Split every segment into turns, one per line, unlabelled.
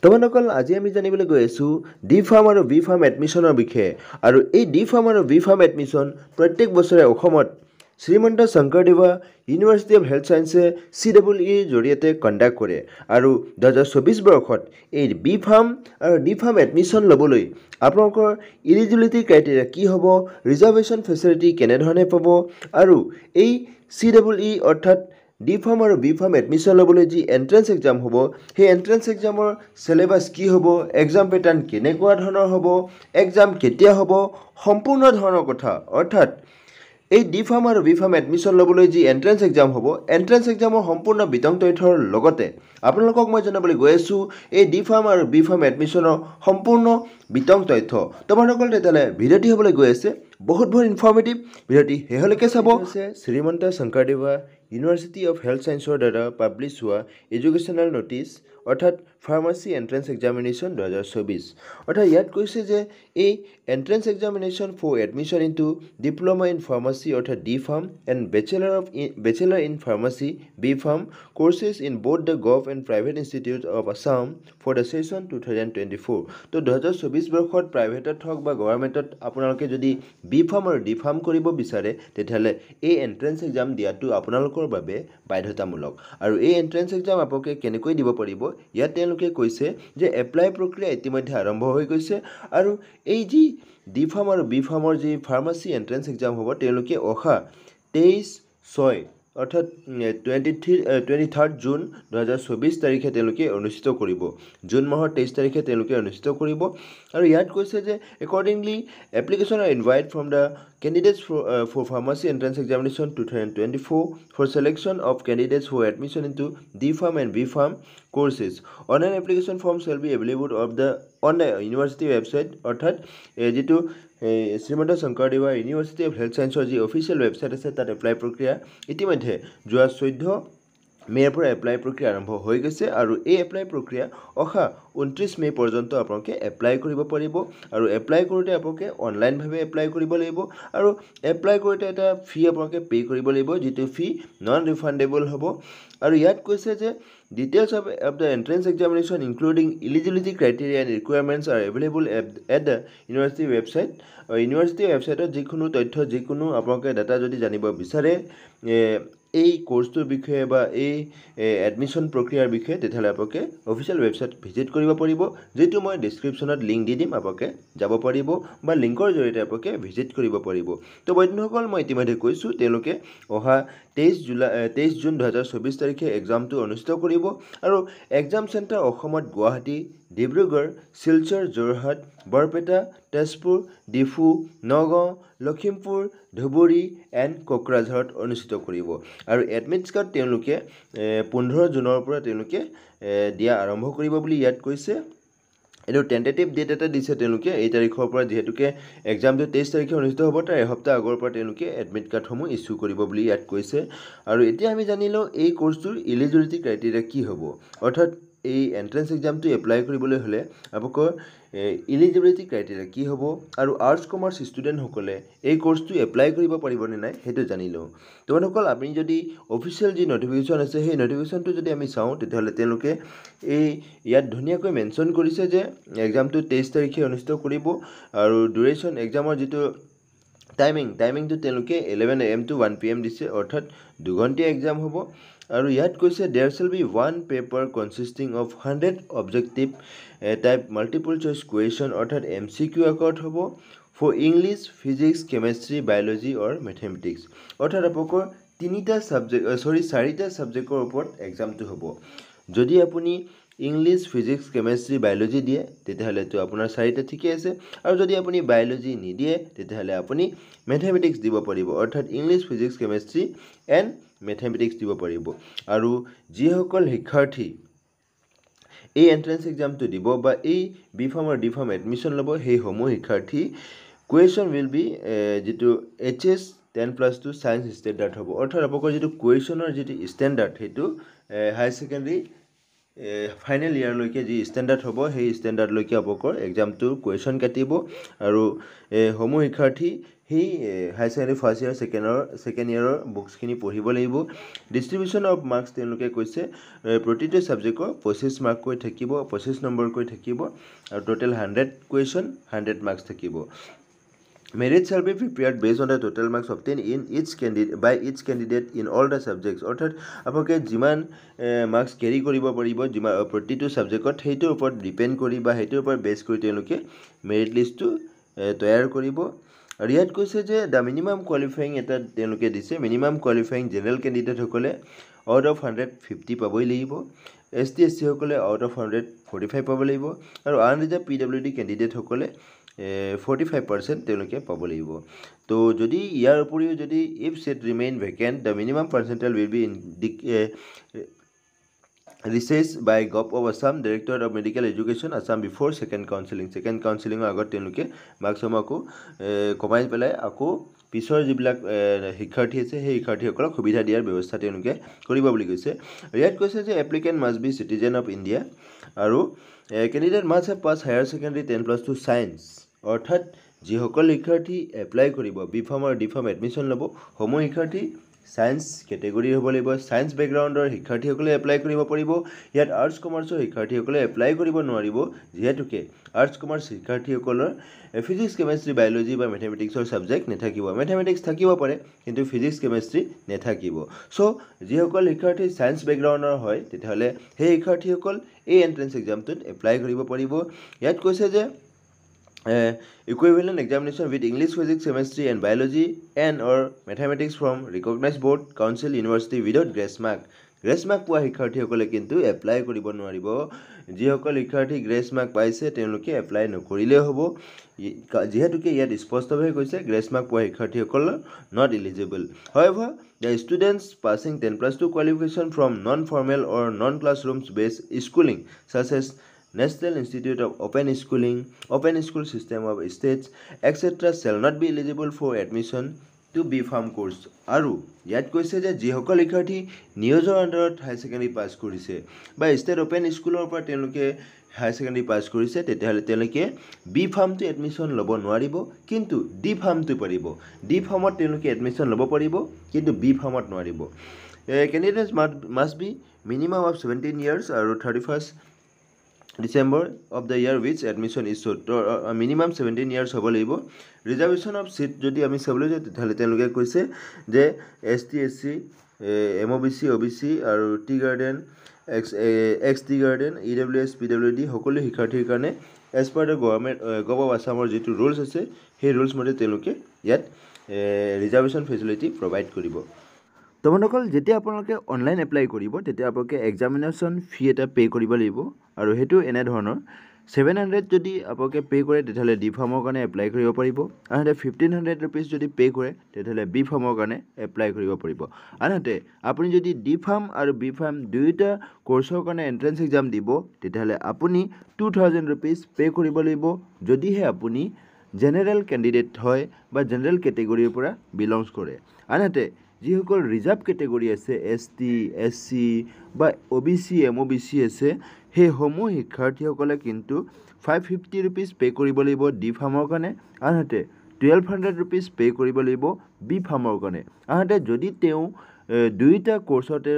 তোমালোকল আজি আমি জানিবলৈ গৈ আছো ডি ফাৰ্ম আৰু বি ফাৰ্ম এডমিশ্যনৰ বিষয়ে আৰু এই ডি ফাৰ্ম আৰু বি ফাৰ্ম এডমিশ্যন প্ৰত্যেক বছৰে অসমত Srimanta Sankaradeva university of health সায়েন্সে CEEৰ জৰিয়তে কণ্ডাক্ট কৰে আৰু 2024 বৰ্ষত এই বি ফাৰ্ম আৰু ডি ফাৰ্ম এডমিশ্যন ল'বলৈ আপোনালোকৰ ইলিজিবিলিটি ক্ৰাইটেৰিয়া কি হ'ব, ৰিজাৰ্ভেশ্যন ফেচিলিটি কেনেধৰণে পাব আৰু এই CEE অৰ্থাৎ ডি ফাৰ্ম আৰু বি ফাৰ্ম এডমিশ্যন ল'বলৈ যি এণ্ট্ৰেন্স এক্সাম হ'ব সেই এণ্ট্ৰেন্স এক্সামৰ সিলেবাস কি হ'ব, এক্সাম পেটাৰ্ণ কেনেকুৱা ধৰণৰ হ'ব, এক্সাম কেতিয়া হ'ব, সম্পূৰ্ণ ধৰণৰ কথা অৰ্থাৎ এই ডি ফাৰ্ম আৰু বি ফাৰ্ম এডমিশ্যন ল'বলৈ যি এণ্ট্ৰেন্স এক্সাম হ'ব এণ্ট্ৰেন্স এক্সামৰ সম্পূৰ্ণ বিতং তথ্যৰ লগতে আপোনালোকক মই জনাবলৈ গৈ আছোঁ এই ডি ফাৰ্ম আৰু বি ফাৰ্ম এডমিশ্যনৰ সম্পূৰ্ণ বিতং তথ্য। তোমালোকৰ তেতিয়াহ'লে ভিডিঅ'টি হ'বলৈ গৈ আছে বহুত ইনফৰ্মেটিভ। ভিডিঅ'টি শেষলৈকে চাব। Srimanta Sankaradeva university of health সায়েন্সৰ দ্বাৰা পাব্লিছ হোৱা এডুকেশ্যনেল নটিছ অৰ্থাৎ ফাৰ্মাচী এণ্ট্ৰেন্স এক্সামিনেশ্যন 2024 অৰ্থাৎ ইয়াত কৈছে যে এই entrance examination for admission into diploma in pharmacy অৰ্থাৎ D pharm and bachelor in pharmacy B pharm courses in both the gov and private institute of Assam for the session 2024। তো 2024 বৰ্ষত প্ৰাইভেটত হওক বা গভৰ্ণমেণ্টত আপোনালোকে যদি বি ফাৰ্ম আৰু ডি ফাৰ্ম কৰিব বিচাৰে তেতিয়াহ'লে এই এণ্ট্ৰেন্স এক্সাম দিয়াটো আপোনালোকৰ বাবে বাধ্যতামূলক। আৰু এই এণ্ট্ৰেন্স এক্সাম আপোনালোকে কেনেকৈ দিব পাৰিব ইয়াত তেওঁলোকে কৈছে যে এপ্লাই প্ৰক্ৰিয়া ইতিমধ্যে আৰম্ভ হৈ গৈছে আৰু এই যি ডি ফাৰ্ম আৰু বি ফাৰ্মৰ যি ফাৰ্মাচী এণ্ট্ৰেন্স এক্সাম হ'ব তেওঁলোকে অহা 23/6 অৰ্থাৎ 23rd জুন 2024 তাৰিখে তেওঁলোকে অনুষ্ঠিত কৰিব। জুন মাহৰ 23 তাৰিখে তেওঁলোকে অনুষ্ঠিত কৰিব আৰু ইয়াত কৈছে যে accordingly application R invite from the candidates for pharmacy entrance examination 2024 for selection of candidates for admission into D Pharm and B Pharm courses. Online application form shall be available on the university website অৰ্থাৎ যেটো Srimanta Sankaradeva university of health সায়েন্সৰ যি official website আছে তাত apply প্ৰক্ৰিয়া ইতিমধ্যে যোৱা 14 মে'ৰ পৰা এপ্লাই প্ৰক্ৰিয়া আৰম্ভ হৈ গৈছে আৰু এই এপ্লাই প্ৰক্ৰিয়া অহা 29 মে' পৰ্যন্ত আপোনালোকে এপ্লাই কৰিব পাৰিব আৰু এপ্লাই কৰোঁতে আপোনালোকে অনলাইনভাৱে এপ্লাই কৰিব লাগিব আৰু এপ্লাই কৰোঁতে এটা ফি আপোনালোকে পে' কৰিব লাগিব যিটো ফি নন ৰিফাণ্ডেবল হ'ব। আৰু ইয়াত কৈছে যে details of the entrance examination including eligibility criteria and requirements R available at the university website. University ৱেবছাইটত যিকোনো তথ্য যিকোনো আপোনালোকে ডাটা যদি জানিব বিচাৰে এই কোৰ্সটোৰ বিষয়ে বা এই এডমিশ্যন প্ৰক্ৰিয়াৰ বিষয়ে তেতিয়াহ'লে আপোনালোকে অফিচিয়েল ৱেবছাইট ভিজিট কৰিব পাৰিব, যিটো মই ডেছক্ৰিপশ্যনত লিংক দি দিম, আপোনালোকে যাব পাৰিব বা লিংকৰ জৰিয়তে আপোনালোকে ভিজিট কৰিব পাৰিব। তো বন্ধুসকল মই ইতিমধ্যে কৈছোঁ তেওঁলোকে অহা 23 জুন 2024 তাৰিখে এক্সামটো অনুষ্ঠিত কৰিব আৰু এক্সাম চেণ্টাৰ অসমত গুৱাহাটী, ডিব্ৰুগড়, শিলচৰ, যোৰহাট, বৰপেটা, তেজপুৰ, ডিফু, নগাঁও, লখিমপুৰ, ধুবুৰী এণ্ড কোকৰাঝাৰত অনুষ্ঠিত কৰিব আৰু এডমিটছ কাৰ্ড তেওঁলোকে 15 জুনৰ পৰা তেওঁলোকে দিয়া আৰম্ভ কৰিব বুলি ইয়াত কৈছে। এইটো টেণ্টেটিভ ডেট এটা দিছে তেওঁলোকে এই তাৰিখৰ পৰা, যিহেতুকে এক্সামটো 23 তাৰিখে অনুষ্ঠিত হ'ব তাৰ এসপ্তাহ আগৰ পৰা তেওঁলোকে এডমিট কাৰ্ডসমূহ ইছ্যু কৰিব বুলি ইয়াত কৈছে। আৰু এতিয়া আমি জানিলোঁ এই কোৰ্চটোৰ ইলিজিবিলিটি ক্ৰাইটেৰিয়া কি হ'ব অৰ্থাৎ এই এণ্ট্ৰেন্স এক্সামটো এপ্লাই কৰিবলৈ হ'লে আপোনালোকৰ ইলিজিবিলিটি ক্ৰাইটেৰিয়া কি হ'ব আৰু আৰ্টছ কমাৰ্চ ষ্টুডেণ্টসকলে এই কোৰ্চটো এপ্লাই কৰিব পাৰিবনে নাই সেইটো জানিলোঁ। তোমালোকৰ আপুনি যদি অফিচিয়েল যি নটিফিকেশ্যন আছে সেই নটিফিকেশ্যনটো যদি আমি চাওঁ তেতিয়াহ'লে তেওঁলোকে ইয়াত ধুনীয়াকৈ মেনশ্যন কৰিছে যে এক্সামটো 23 তাৰিখে অনুষ্ঠিত কৰিব আৰু ডিউৰেশ্যন এক্সামৰ যিটো টাইমিংটো তেওঁলোকে 11 AM to 1 PM দিছে অৰ্থাৎ 2 ঘণ্টীয়া এক্সাম হ'ব। আৰু ইয়াত কৈছে there shall be 1 paper consisting of 100 objective type multiple choice question অৰ্থাৎ MCQ আকাৰত হ'ব for English, physics, chemistry, biology or mathematics অৰ্থাৎ আপোনালোকৰ 4টা ছাবজেক্টৰ ওপৰত এক্সামটো হ'ব। যদি আপুনি ইংলিছ, ফিজিক্স, কেমেষ্ট্ৰি, বায়'লজি দিয়ে তেতিয়াহ'লেতো আপোনাৰ 4টা ঠিকে আছে আৰু যদি আপুনি বায়'লজি নিদিয়ে তেতিয়াহ'লে আপুনি মেথমেটিক্স দিব পাৰিব অৰ্থাৎ English, physics, chemistry and mathematics দিব পাৰিব। আৰু যিসকল শিক্ষাৰ্থী এই এণ্ট্ৰেন্স এক্সামটো দিব বা এই বি ফাৰ্ম আৰু ডি ফাৰ্ম এডমিশ্যন ল'ব সেইসমূহ শিক্ষাৰ্থী কুৱেশ্যন উইল বি যিটো HS 10+2 ছায়েন্স ষ্টেণ্ডাৰ্ড হ'ব অৰ্থাৎ আপোনালোকৰ যিটো কুৱেশ্যনৰ যিটো ষ্টেণ্ডাৰ্ড সেইটো হায়াৰ ছেকেণ্ডেৰী ফাইনেল ইয়াৰলৈকে যি ষ্টেণ্ডাৰ্ড হ'ব সেই ষ্টেণ্ডাৰ্ডলৈকে আপোনালোকৰ এক্সামটো কুৱেশ্যন কাটিব আৰু সমূহ শিক্ষাৰ্থী সেই higher secondary first year second ইয়াৰৰ বুকছখিনি পঢ়িব লাগিব ডিষ্ট্ৰিবিউশ্যন অফ মাৰ্কছ তেওঁলোকে কৈছে প্ৰতিটো ছাবজেক্টৰ 25 মাৰ্ককৈ থাকিব 25 নম্বৰকৈ থাকিব আৰু টোটেল 100 কুৱেশ্যন 100 মাৰ্কছ থাকিব Merit shall be prepared based on the total marks obtained in by each candidate in all the subjects. অৰ্থাৎ আপোনালোকে যিমান মাৰ্কছ কেৰি কৰিব পাৰিব প্ৰতিটো ছাবজেক্টত সেইটোৰ ওপৰত ডিপেণ্ড কৰি বা সেইটোৰ ওপৰত বেছ কৰি তেওঁলোকে মেৰিট লিষ্টটো তৈয়াৰ কৰিব আৰু ইয়াত কৈছে যে দ্য মিনিমাম কোৱালিফাইং এটা তেওঁলোকে দিছে মিনিমাম কোৱালিফাইং জেনেৰেল কেণ্ডিডেটসকলে আউট অফ 150 পাবই লাগিব ST SC সকলে আউট অফ 145 পাব লাগিব আৰু আনৰিজাৰ্ভ PWD কেণ্ডিডেটসকলে 45% তেওঁলোকে পাব লাগিব তো যদি ইয়াৰ উপৰিও যদি if set remain vacant the minimum percentage will be researched by Gov of Assam Directorate of Medical Education Assam before second counseling আগত তেওঁলোকে মাৰ্কসমূহকো কমাই পেলাই আকৌ পিছৰ যিবিলাক শিক্ষাৰ্থী আছে সেই শিক্ষাৰ্থীসকলক সুবিধা দিয়াৰ ব্যৱস্থা তেওঁলোকে কৰিব বুলি কৈছে ইয়াত কৈছে যে applicant must be citizen of India আৰু candidate must have pass higher secondary 10+2 science অৰ্থাৎ যিসকল শিক্ষাৰ্থী এপ্লাই কৰিব বি ফাৰ্ম আৰু ডি ফাৰ্ম এডমিশ্যন ল'ব সমূহ শিক্ষাৰ্থী সায়েন্স কেটেগৰী হ'ব লাগিব সায়েন্স বেকগ্ৰাউণ্ডৰ শিক্ষাৰ্থীসকলে এপ্লাই কৰিব পাৰিব ইয়াত আৰ্টছ কমাৰ্চৰ শিক্ষাৰ্থীসকলে এপ্লাই কৰিব নোৱাৰিব যিহেতুকে আৰ্টছ কমাৰ্চ শিক্ষাৰ্থীসকলৰ ফিজিক্স কেমেষ্ট্ৰি বায়'লজি বা মেথমেটিক্সৰ ছাবজেক্ট নাথাকিব মেথমেটিক্স থাকিব পাৰে কিন্তু ফিজিক্স কেমেষ্ট্ৰি নাথাকিব চ' যিসকল শিক্ষাৰ্থী সায়েন্স বেকগ্ৰাউণ্ডৰ হয় তেতিয়াহ'লে সেই শিক্ষাৰ্থীসকল এই এণ্ট্ৰেন্স এক্সামটোত এপ্লাই কৰিব পাৰিব ইয়াত কৈছে যে equivalent examination with English, Physics, Chemistry and Biology and or Mathematics from recognized board, council, university without grace mark. Grace mark পোৱা শিক্ষাৰ্থীসকলে কিন্তু এপ্লাই কৰিব নোৱাৰিব যিসকল শিক্ষাৰ্থী গ্ৰেছ মাৰ্ক পাইছে তেওঁলোকে এপ্লাই নকৰিলেও হ'ব যিহেতুকে ইয়াত স্পষ্টভাৱে কৈছে গ্ৰেছ মাৰ্ক পোৱা শিক্ষাৰ্থীসকল not eligible however the students passing 10+2 qualification from non-formal or non-classrooms based schooling such as National Institute of Open Schooling, Open School System of States, etc. shall not be eligible for admission to B.Pharm course. আৰু ইয়াত কৈছে যে যিসকল শিক্ষাৰ্থী নিউজৰ আণ্ডাৰত higher secondary pass কৰিছে বা ষ্টেট অপেন স্কুলৰ পৰা তেওঁলোকে হায়াৰ ছেকেণ্ডেৰী পাছ কৰিছে তেতিয়াহ'লে তেওঁলোকে B.Pharmটো এডমিশ্যন ল'ব নোৱাৰিব কিন্তু D.Pharmটো পাৰিব D.Pharmত তেওঁলোকে এডমিশ্যন ল'ব পাৰিব কিন্তু B.Pharmত নোৱাৰিব candidates must be minimum of 17 years আৰু 31st December of the year which admission is sought minimum 17 years হ'ব লাগিব reservation of seat যদি আমি চাবলৈ যাওঁ তেতিয়াহ'লে তেওঁলোকে কৈছে যে ST SC MOBC OBC আৰু tea garden XT garden EWS PWD সকলো শিক্ষাৰ্থীৰ কাৰণে as per the government Gov of Assamৰ যিটো ৰুলছ আছে সেই ৰুলছ মতে তেওঁলোকে ইয়াত ৰিজাৰ্ভেশ্যন ফেচিলিটি প্ৰভাইড কৰিব তোমালোকৰ যেতিয়া আপোনালোকে অনলাইন এপ্লাই কৰিব তেতিয়া আপোনালোকে এক্সামিনেশ্যন ফি এটা পে কৰিব লাগিব আৰু হেতু এনে ধৰণৰ 700 যদি আপোনালোকে পে কৰে তেতিয়াহ'লে ডি ফাৰ্মৰ কাৰণে এপ্লাই কৰিব পাৰিব আনহাতে 1500 रुपीस যদি পে কৰে তেতিয়াহ'লে বি ফাৰ্মৰ কাৰণে এপ্লাই কৰিব পাৰিব আনহাতে আপুনি যদি ডি ফাৰ্ম আৰু বি ফাৰ্ম দুইটা কোৰ্ছৰ কাৰণে এন্ট্ৰেন্স এক্সাম দিব তেতিয়াহ'লে আপুনি 2000 रुपीस পে কৰিব লাগিব যদিহে আপুনি জেনেৰেল কেণ্ডিডেট হয় বা জেনেৰেল কেটেগৰীৰ পৰা বিলংছ কৰে আনহাতে যিসকল ৰিজাৰ্ভ কেটেগৰী আছে ST SC বা OBC MOBC আছে সেই সমূহ শিক্ষাৰ্থীসকলে কিন্তু 550 रुपीस পে কৰিব লাগিব ডি ফাৰ্মৰ কাৰণে আনহাতে 1200 रुपीस পে কৰিব লাগিব বি ফাৰ্মৰ কাৰণে আনহাতে যদি তেওঁ দুইটা কোৰ্ছতে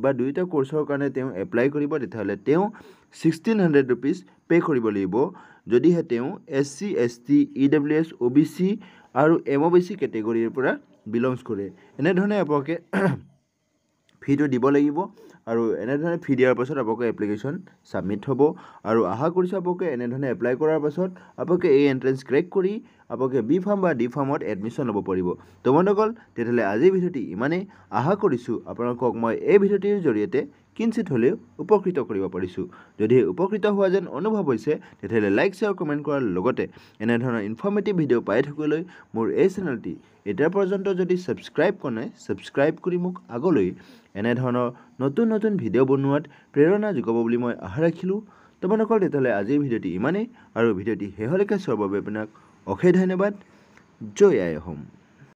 বা দুইটা কোৰ্ছৰ কাৰণে তেওঁ এপ্লাই কৰিব তেতিয়াহ'লে তেওঁ 1600 रुपीस পে কৰিব লাগিব যদিহে তেওঁ SC ST EWS OBC আৰু MOBC কেটেগৰীৰ পৰা বিলংছ কৰে এনে ধৰণে আপোনালোকে ফিটো দিব লাগিব আৰু এনে ধৰণে ফি দিয়াৰ পাছত আপোনালোকৰ এপ্লিকেশ্যন সাবমিট হ'ব আৰু আশা কৰিছো আপোনালোকে এনে ধৰণে এপ্লাই কৰাৰ পাছত আপোনালোকে এই এন্ট্ৰেন্স ক্ৰেক কৰি আপোনালোকে বি ফাৰ্ম বা ডি ফাৰ্মত এডমিশ্যন ল'ব পাৰিব তোমালোকৰ তেতিয়াহ'লে আজিৰ ভিডিঅ'টি ইমানেই আশা কৰিছো আপোনালোকক মই এই ভিডিঅ'টিৰ জৰিয়তে কিঞ্চিত হ'লেও উপকৃত কৰিব পাৰিছো যদি উপকৃত হোৱা যেন অনুভৱ হৈছে তেতিয়াহ'লে লাইক শ্বেয়াৰ কমেণ্ট কৰাৰ লগতে এনে ধৰণৰ ইনফৰ্মেটিভ ভিডিঅ' পাই থাকিবলৈ মোৰ এই চেনেলটি এতিয়া পৰ্যন্ত যদি সাবস্ক্ৰাইব কৰে সাবস্ক্ৰাইব কৰি মোক আগলৈ এনে ধৰণৰ নতুন নতুন ভিডিঅ' বনোৱাত প্ৰেৰণা যোগাব বুলি মই আশা ৰাখিলোঁ তোমালোকৰ তেতিয়াহ'লে আজিৰ ভিডিঅ'টি ইমানেই আৰু ভিডিঅ'টি শেষলৈকে চোৱাৰ বাবে আপোনাক অশেষ ধন্যবাদ জয় আই অসম